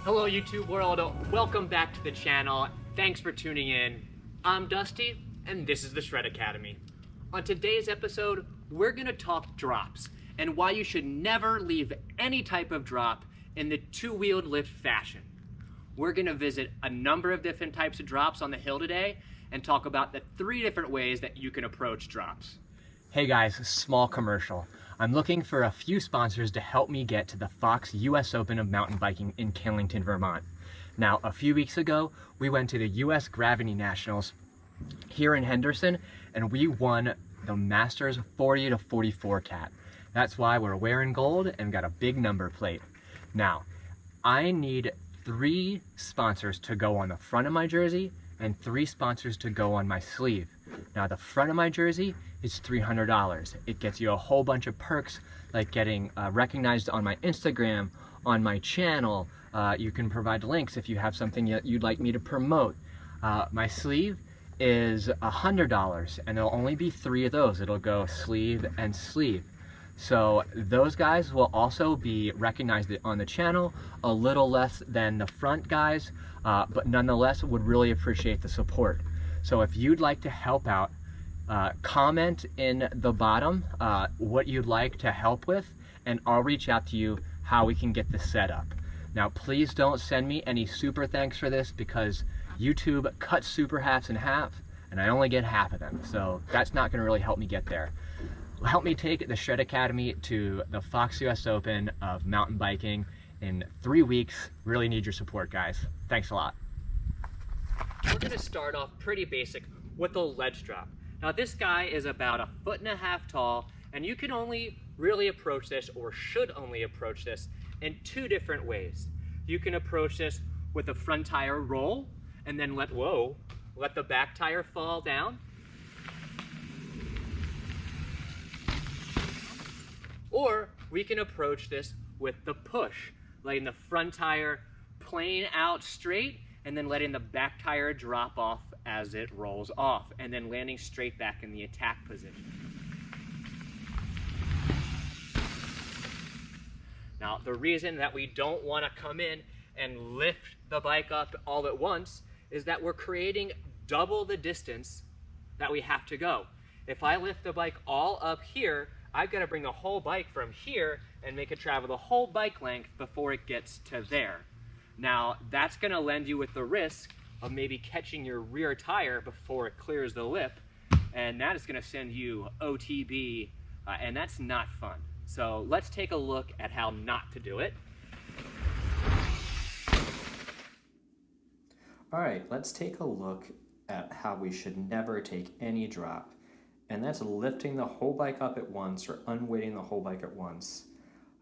Hello YouTube world, welcome back to the channel. Thanks for tuning in. I'm Dusty, and this is the Shred Academy. On today's episode, we're gonna talk drops and why you should never leave any type of drop in the two-wheeled lift fashion. We're gonna visit a number of different types of drops on the hill today and talk about the 3 different ways that you can approach drops. Hey guys, small commercial. I'm looking for a few sponsors to help me get to the Fox US Open of Mountain Biking in Killington, Vermont. Now, a few weeks ago, we went to the US Gravity Nationals here in Henderson, and we won the Masters 40 to 44 cat. That's why we're wearing gold and got a big number plate. Now, I need 3 sponsors to go on the front of my jersey and 3 sponsors to go on my sleeve. Now, the front of my jersey is $300. It gets you a whole bunch of perks like getting recognized on my Instagram, on my channel. You can provide links if you have something you'd like me to promote. My sleeve is $100, and there'll only be 3 of those. It'll go sleeve and sleeve. So those guys will also be recognized on the channel, a little less than the front guys, but nonetheless would really appreciate the support. So if you'd like to help out, comment in the bottom what you'd like to help with, and I'll reach out to you how we can get this set up. Now, please don't send me any super thanks for this because YouTube cuts super hats in half and I only get half of them. So that's not gonna really help me get there. Help me take the Shred Academy to the Fox US Open of mountain biking in 3 weeks. Really need your support, guys. Thanks a lot. We're gonna start off pretty basic with the ledge drop. Now this guy is about 1.5 feet tall, and you can only really approach this, or should only approach this, in 2 different ways. You can approach this with the front tire roll, and then let the back tire fall down. Or we can approach this with the push, letting the front tire plane out straight, and then letting the back tire drop off as it rolls off, and then landing straight back in the attack position. Now, the reason that we don't want to come in and lift the bike up all at once is that we're creating double the distance that we have to go. If I lift the bike all up here, I've got to bring the whole bike from here and make it travel the whole bike length before it gets to there. Now, that's going to lend you with the risk of maybe catching your rear tire before it clears the lip, and that is going to send you OTB, and that's not fun. So let's take a look at how not to do it. All right, let's take a look at how we should never take any drop, and that's lifting the whole bike up at once or unweighting the whole bike at once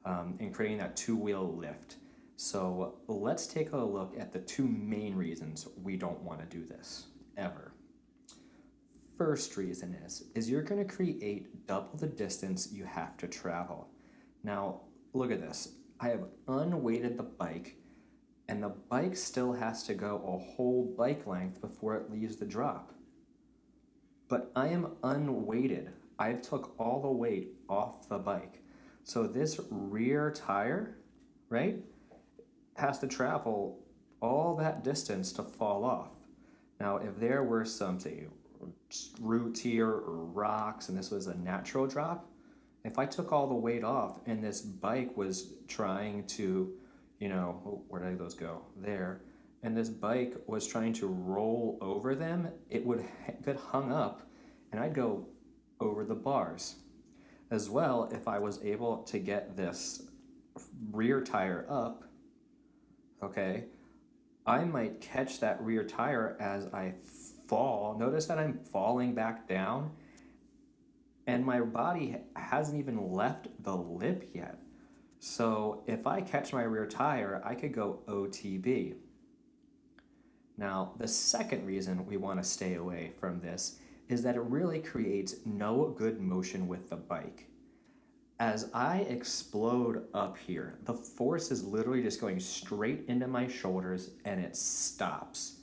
and creating that 2-wheel lift. So let's take a look at the 2 main reasons we don't want to do this, ever. First reason is you're going to create double the distance you have to travel. Now, look at this. I have unweighted the bike, and the bike still has to go a whole bike length before it leaves the drop. But I am unweighted. I've took all the weight off the bike. So this rear tire, right, has to travel all that distance to fall off. Now, if there were some, say, roots here or rocks, and this was a natural drop, if I took all the weight off and this bike was trying to, where did those go? There. And this bike was trying to roll over them, it would get hung up and I'd go over the bars. As well, if I was able to get this rear tire up, okay, I might catch that rear tire as I fall. Notice that I'm falling back down and my body hasn't even left the lip yet. So if I catch my rear tire, I could go OTB. Now, the second reason we want to stay away from this is that it really creates no good motion with the bike. As I explode up here, the force is literally just going straight into my shoulders and it stops.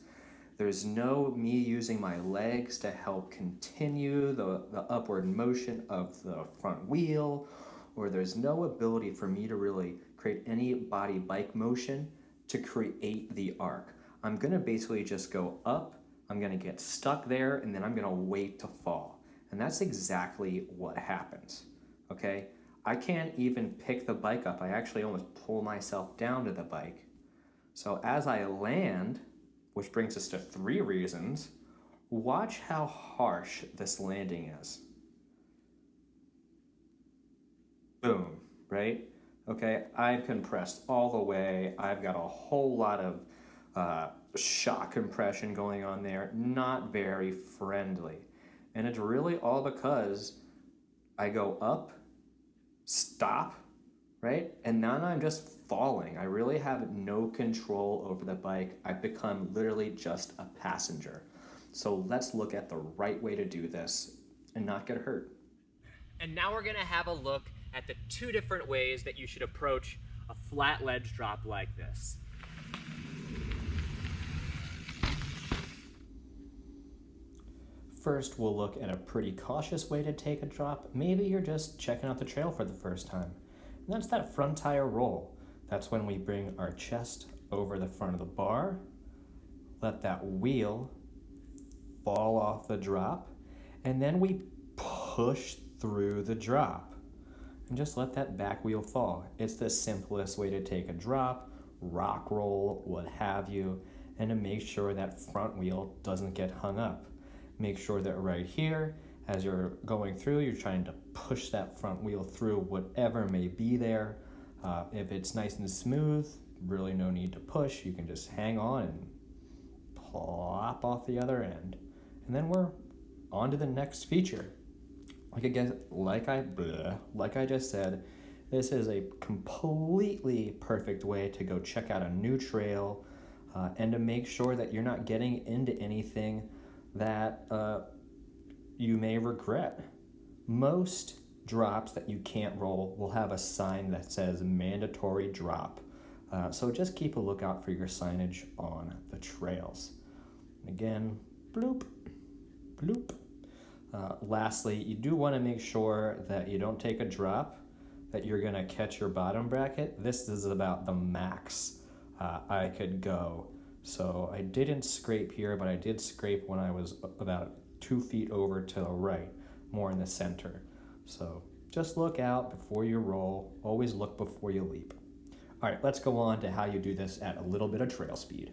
There's no me using my legs to help continue the upward motion of the front wheel, or there's no ability for me to really create any body bike motion to create the arc. I'm gonna basically just go up, I'm gonna get stuck there, and then I'm gonna wait to fall. And that's exactly what happens, okay? I can't even pick the bike up. I actually almost pull myself down to the bike. So as I land, which brings us to 3 reasons, watch how harsh this landing is. Boom, right? Okay, I've compressed all the way. I've got a whole lot of shock compression going on there. Not very friendly. And it's really all because I go up, stop, right? And now I'm just falling. I really have no control over the bike. I've become literally just a passenger. So let's look at the right way to do this and not get hurt. And now we're gonna have a look at the 2 different ways that you should approach a flat ledge drop like this. First, we'll look at a pretty cautious way to take a drop. Maybe you're just checking out the trail for the first time. And that's that front tire roll. That's when we bring our chest over the front of the bar, let that wheel fall off the drop, and then we push through the drop. And just let that back wheel fall. It's the simplest way to take a drop, rock roll, what have you, and to make sure that front wheel doesn't get hung up. Make sure that right here, as you're going through, you're trying to push that front wheel through whatever may be there. If it's nice and smooth, really no need to push. You can just hang on and plop off the other end. And then we're on to the next feature. Like I just said, this is a completely perfect way to go check out a new trail and to make sure that you're not getting into anything that you may regret. Most drops that you can't roll will have a sign that says mandatory drop. So just keep a lookout for your signage on the trails. Again, bloop, bloop. Lastly, you do want to make sure that you don't take a drop, that you're going to catch your bottom bracket. This is about the max I could go. So I didn't scrape here, but I did scrape when I was about 2 feet over to the right, more in the center. So just look out before you roll. Always look before you leap. All right, let's go on to how you do this at a little bit of trail speed.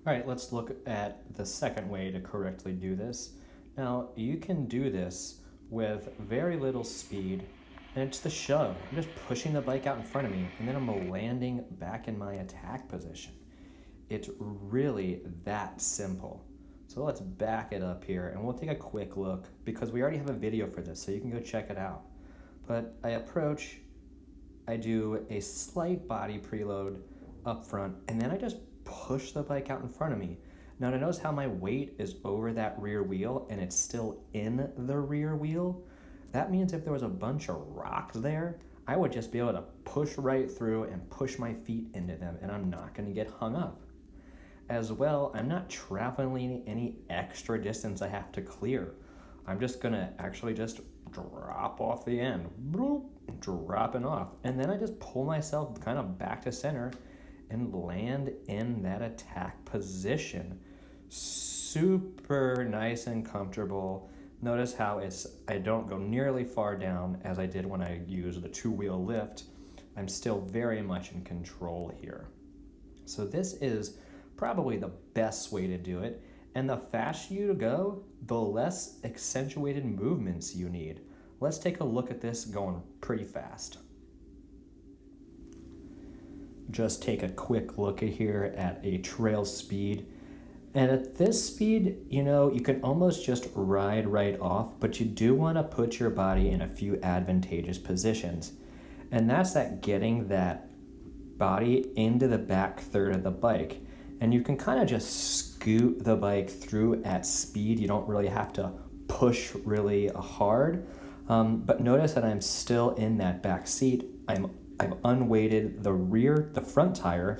All right, let's look at the second way to correctly do this. Now, you can do this with very little speed, and it's the shove. I'm just pushing the bike out in front of me, and then I'm landing back in my attack position. It's really that simple. So let's back it up here, and we'll take a quick look, because we already have a video for this, so you can go check it out. But I approach, I do a slight body preload up front, and then I just push the bike out in front of me. Now to notice how my weight is over that rear wheel and it's still in the rear wheel, that means if there was a bunch of rocks there, I would just be able to push right through and push my feet into them, and I'm not going to get hung up. As well, I'm not traveling any extra distance I have to clear. I'm just going to actually just drop off the end, bloop, dropping off, and then I just pull myself kind of back to center and land in that attack position. Super nice and comfortable. Notice how I don't go nearly far down as I did when I used the 2-wheel lift. I'm still very much in control here. So this is probably the best way to do it. And the faster you go, the less accentuated movements you need. Let's take a look at this going pretty fast. Just take a quick look here at a trail speed. And at this speed, you can almost just ride right off, but you do want to put your body in a few advantageous positions. And that's getting that body into the back third of the bike. And you can kind of just scoot the bike through at speed. You don't really have to push really hard. But notice that I'm still in that back seat. I've unweighted the front tire,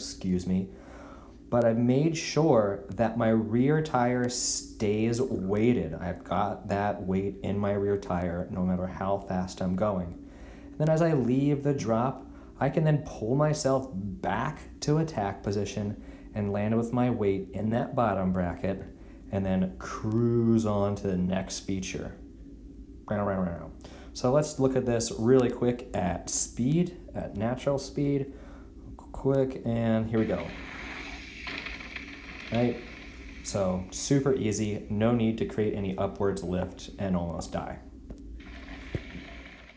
but I've made sure that my rear tire stays weighted. I've got that weight in my rear tire no matter how fast I'm going. And then as I leave the drop, I can then pull myself back to attack position and land with my weight in that bottom bracket and then cruise on to the next feature. So let's look at this really quick at speed, at natural speed. Quick, and here we go. Right? So super easy, no need to create any upwards lift and almost die.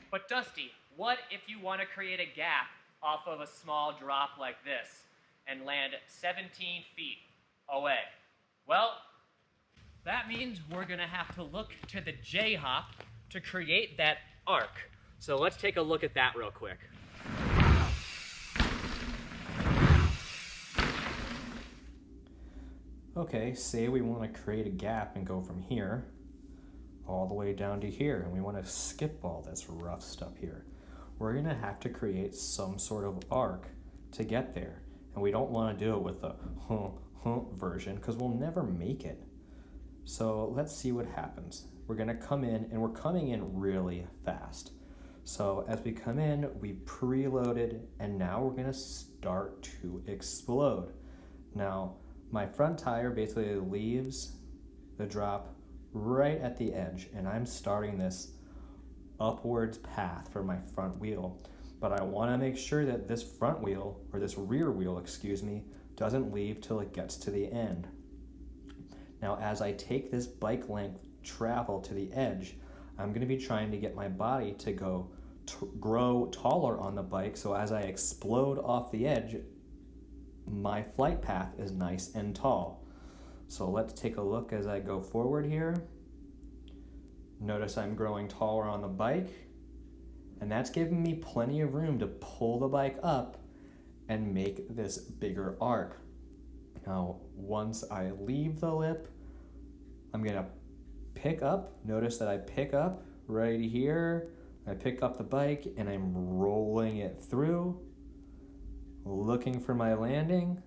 But Dusty, what if you want to create a gap off of a small drop like this and land 17 feet away? Well, that means we're going to have to look to the J-hop to create that arc. So let's take a look at that real quick. Okay, say we want to create a gap and go from here all the way down to here, and we want to skip all this rough stuff here. We're going to have to create some sort of arc to get there, and we don't want to do it with the version because we'll never make it. So let's see what happens. We're going to come in, and we're coming in really fast. So as we come in, we preloaded, and now we're going to start to explode. Now, my front tire basically leaves the drop right at the edge, and I'm starting this upwards path for my front wheel. But I want to make sure that this front wheel, or this rear wheel, excuse me, doesn't leave till it gets to the end. Now, as I take this bike length travel to the edge, I'm going to be trying to get my body to grow taller on the bike, so as I explode off the edge, my flight path is nice and tall. So let's take a look as I go forward here. Notice I'm growing taller on the bike, and that's giving me plenty of room to pull the bike up and make this bigger arc. Now, once I leave the lip, I'm gonna pick up. Notice that I pick up right here. I pick up the bike and I'm rolling it through, looking for my landing,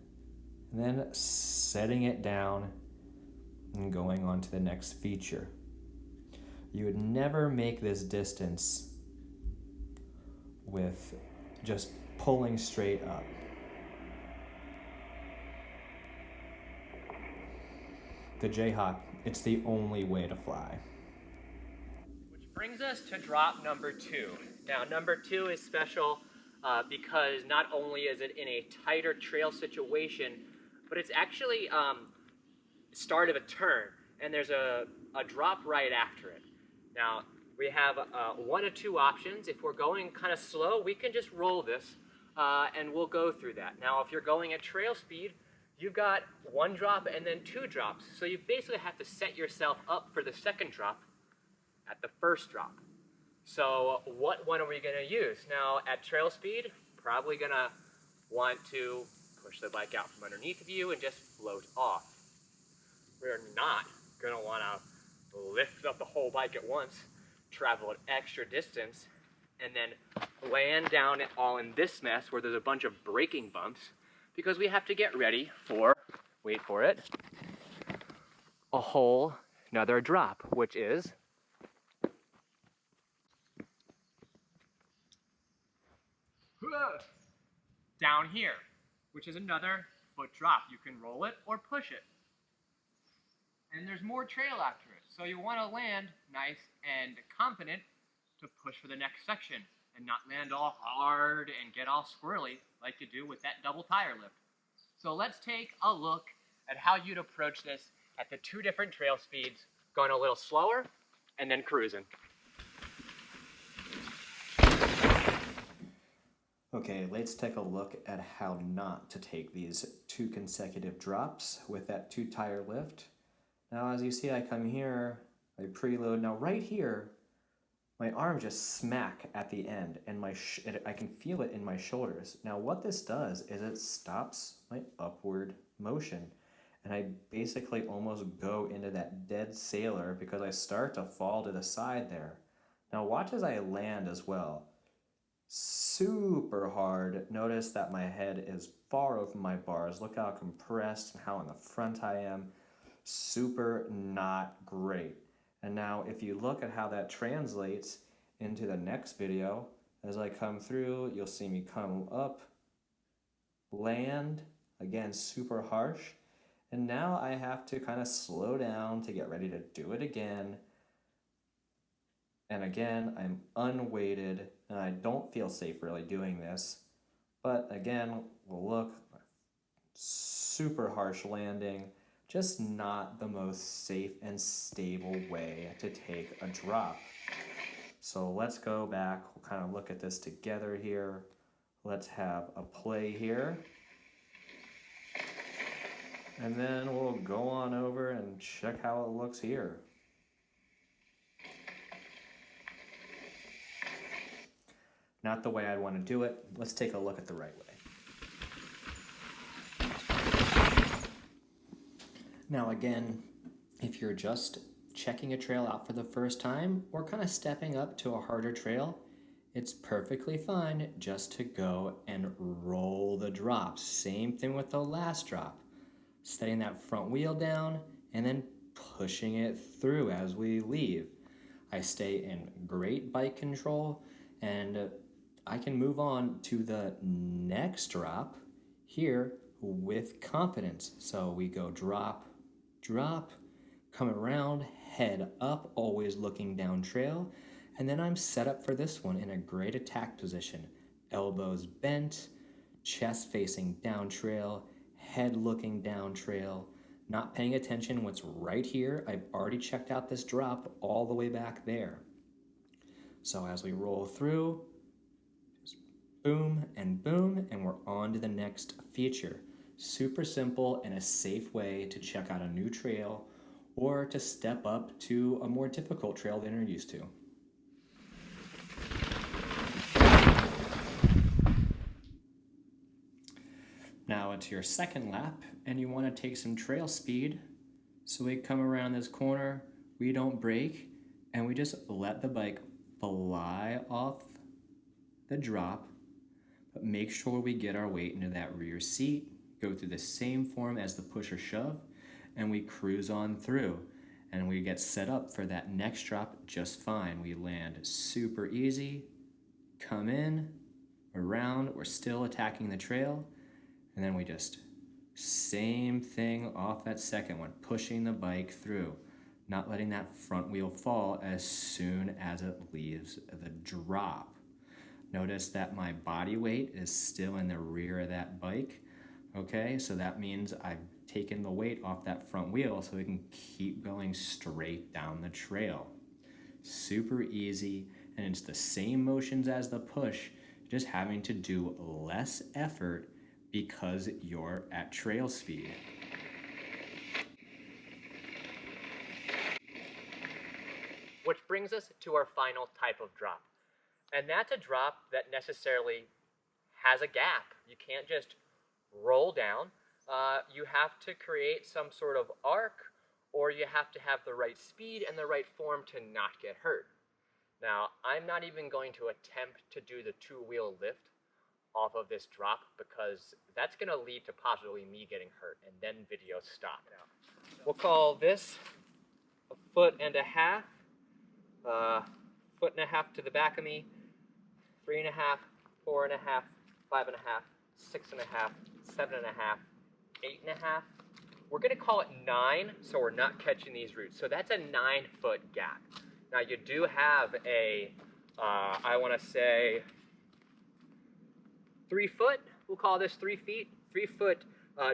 and then setting it down and going on to the next feature. You would never make this distance with just pulling straight up. The J-hop, it's the only way to fly. Which brings us to drop number 2. Now, number 2 is special because not only is it in a tighter trail situation, but it's actually start of a turn, and there's a drop right after it. Now, we have one of two options. If we're going kind of slow, we can just roll this, and we'll go through that. Now, if you're going at trail speed, you've got one drop and then two drops. So you basically have to set yourself up for the second drop at the first drop. So what one are we going to use? Now, at trail speed, probably going to want to push the bike out from underneath of you and just float off. We're not going to want to lift up the whole bike at once, travel an extra distance, and then land down it all in this mess where there's a bunch of braking bumps, because we have to get ready for, wait for it, a whole another drop, which is down here, which is another foot drop. You can roll it or push it. And there's more trail after it. So you want to land nice and confident to push for the next section and not land all hard and get all squirrely like you do with that double tire lift. So let's take a look at how you'd approach this at the two different trail speeds, going a little slower and then cruising. Okay, let's take a look at how not to take these two consecutive drops with that two tire lift. Now, as you see, I come here, I preload. Now, right here, my arm just smack at the end, and I can feel it in my shoulders. Now, what this does is it stops my upward motion, and I basically almost go into that dead sailor because I start to fall to the side there. Now, watch as I land as well. super hard. Notice that my head is far over my bars. Look how compressed and how in the front I am. Super not great. And now if you look at how that translates into the next video, as I come through, you'll see me come up, land, again, super harsh. And now I have to kind of slow down to get ready to do it again. And again, I'm unweighted and I don't feel safe really doing this. But again, we'll look, super harsh landing, just not the most safe and stable way to take a drop. So let's go back, we'll kind of look at this together here. Let's have a play here. And then we'll go on over and check how it looks here. Not the way I'd want to do it. Let's take a look at the right way. Now again, if you're just checking a trail out for the first time or kind of stepping up to a harder trail, it's perfectly fine just to go and roll the drop. Same thing with the last drop. Setting that front wheel down and then pushing it through as we leave. I stay in great bike control and I can move on to the next drop here with confidence. So we go drop, drop, come around, head up, always looking down trail. And then I'm set up for this one in a great attack position. Elbows bent, chest facing down trail, head looking down trail, not paying attention what's right here. I've already checked out this drop all the way back there. So as we roll through, just boom, and we're on to the next feature. Super simple and a safe way to check out a new trail or to step up to a more difficult trail than you're used to. Now it's your second lap and you want to take some trail speed. So we come around this corner, we don't brake, and we just let the bike fly off the drop, but make sure we get our weight into that rear seat, go through the same form as the push or shove, and we cruise on through. And we get set up for that next drop just fine. We land super easy, come in, around, we're still attacking the trail, and then we just same thing off that second one, pushing the bike through, not letting that front wheel fall as soon as it leaves the drop. Notice that my body weight is still in the rear of that bike. Okay, so that means I've taken the weight off that front wheel so we can keep going straight down the trail. Super easy, and it's the same motions as the push, just having to do less effort because you're at trail speed. Which brings us to our final type of drop. And that's a drop that necessarily has a gap. You can't just roll down. You have to create some sort of arc, or you have to have the right speed and the right form to not get hurt. Now, I'm not even going to attempt to do the two-wheel lift off of this drop because that's going to lead to possibly me getting hurt and then video stop. We'll call this a 1.5 feet, 1.5 feet to the back of me, 3.5, 4.5, 5.5, 6.5, 7.5, 8.5. We're going to call it 9, so we're not catching these roots. So that's a 9-foot gap. Now you do have a, I want to say 3 foot. We'll call this 3 feet, 3 foot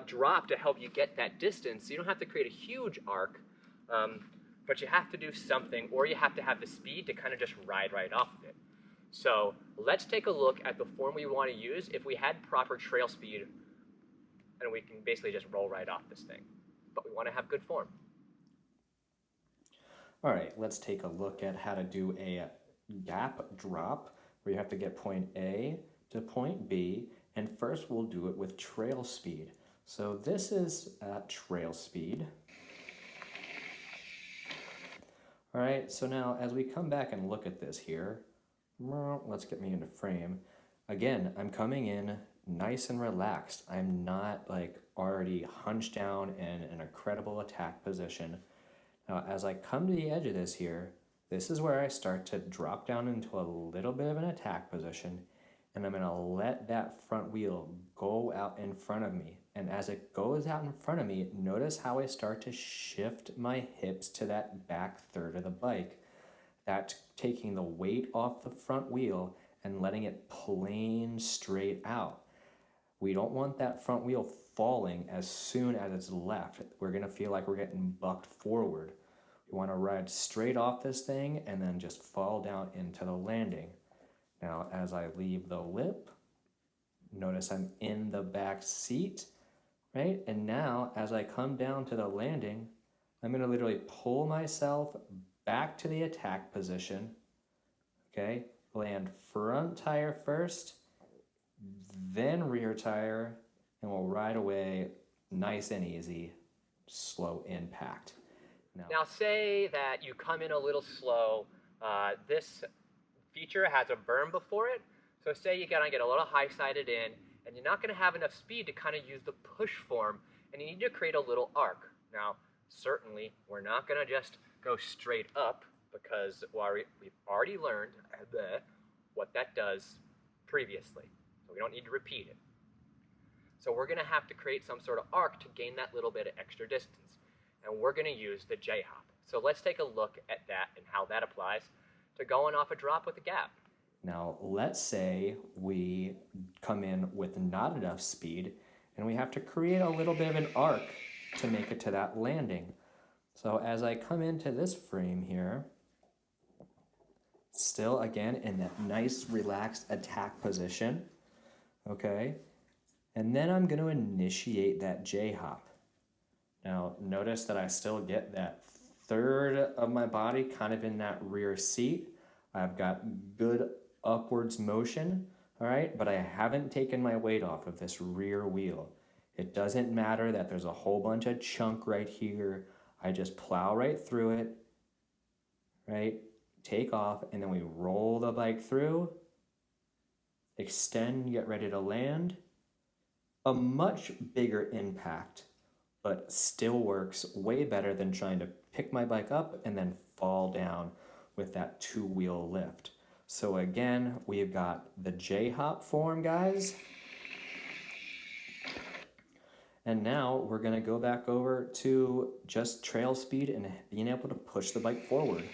drop to help you get that distance. So you don't have to create a huge arc, but you have to do something, or you have to have the speed to kind of just ride right off of it. So let's take a look at the form we want to use if we had proper trail speed, and we can basically just roll right off this thing. But we want to have good form. All right, let's take a look at how to do a gap drop where you have to get point A to point B, and first we'll do it with trail speed. So this is trail speed. All right, so now as we come back and look at this here, Let's get me into frame. Again, I'm coming in nice and relaxed. I'm not like already hunched down in an incredible attack position. Now, as I come to the edge of this here, this is where I start to drop down into a little bit of an attack position, and I'm gonna let that front wheel go out in front of me. And as it goes out in front of me, notice how I start to shift my hips to that back third of the bike. That's taking the weight off the front wheel and letting it plane straight out. We don't want that front wheel falling as soon as it's left. We're gonna feel like we're getting bucked forward. We wanna ride straight off this thing and then just fall down into the landing. Now, as I leave the lip, notice I'm in the back seat, right? And now, as I come down to the landing, I'm gonna literally pull myself back to the attack position, okay? Land front tire first, then rear tire, and we'll ride away nice and easy, slow impact. Now say that you come in a little slow. This feature has a berm before it. So say you're gonna get a little high-sided in, and you're not gonna have enough speed to kind of use the push form, and you need to create a little arc. Now, certainly, we're not gonna just go straight up, because we've already learned what that does previously. So we don't need to repeat it. So we're gonna have to create some sort of arc to gain that little bit of extra distance. And we're gonna use the J-hop. So let's take a look at that and how that applies to going off a drop with a gap. Now, let's say we come in with not enough speed and we have to create a little bit of an arc to make it to that landing. So as I come into this frame here, still again in that nice relaxed attack position, okay? And then I'm gonna initiate that J-hop. Now, notice that I still get that third of my body kind of in that rear seat. I've got good upwards motion, all right? But I haven't taken my weight off of this rear wheel. It doesn't matter that there's a whole bunch of chunk right here. I just plow right through it, right? Take off, and then we roll the bike through, extend, get ready to land. A much bigger impact, but still works way better than trying to pick my bike up and then fall down with that two-wheel lift. So again, we've got the J-hop form, guys. And now we're gonna go back over to just trail speed and being able to push the bike forward.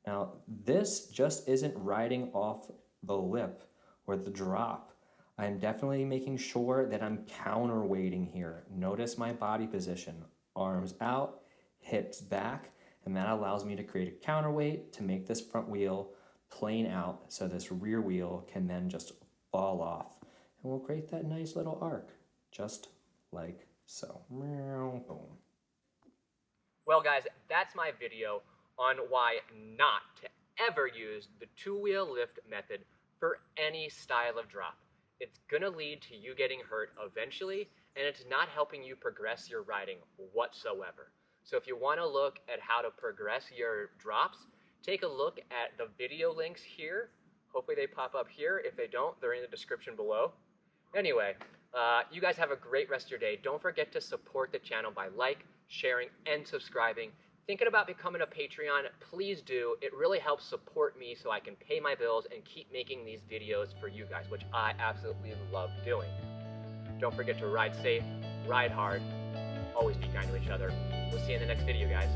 Now, this just isn't riding off the lip or the drop. I'm definitely making sure that I'm counterweighting here. Notice my body position, arms out, hips back, and that allows me to create a counterweight to make this front wheel plane out so this rear wheel can then just fall off. And we'll create that nice little arc, just like so. Boom. Well guys, that's my video on why not to ever use the two-wheel lift method for any style of drop. It's gonna lead to you getting hurt eventually, and it's not helping you progress your riding whatsoever. So if you wanna look at how to progress your drops, take a look at the video links here. Hopefully they pop up here. If they don't, they're in the description below. Anyway, you guys have a great rest of your day. Don't forget to support the channel by sharing, and subscribing. Thinking about becoming a Patreon, please do. It really helps support me so I can pay my bills and keep making these videos for you guys, which I absolutely love doing. Don't forget to ride safe, ride hard, always be kind to each other. We'll see you in the next video, guys.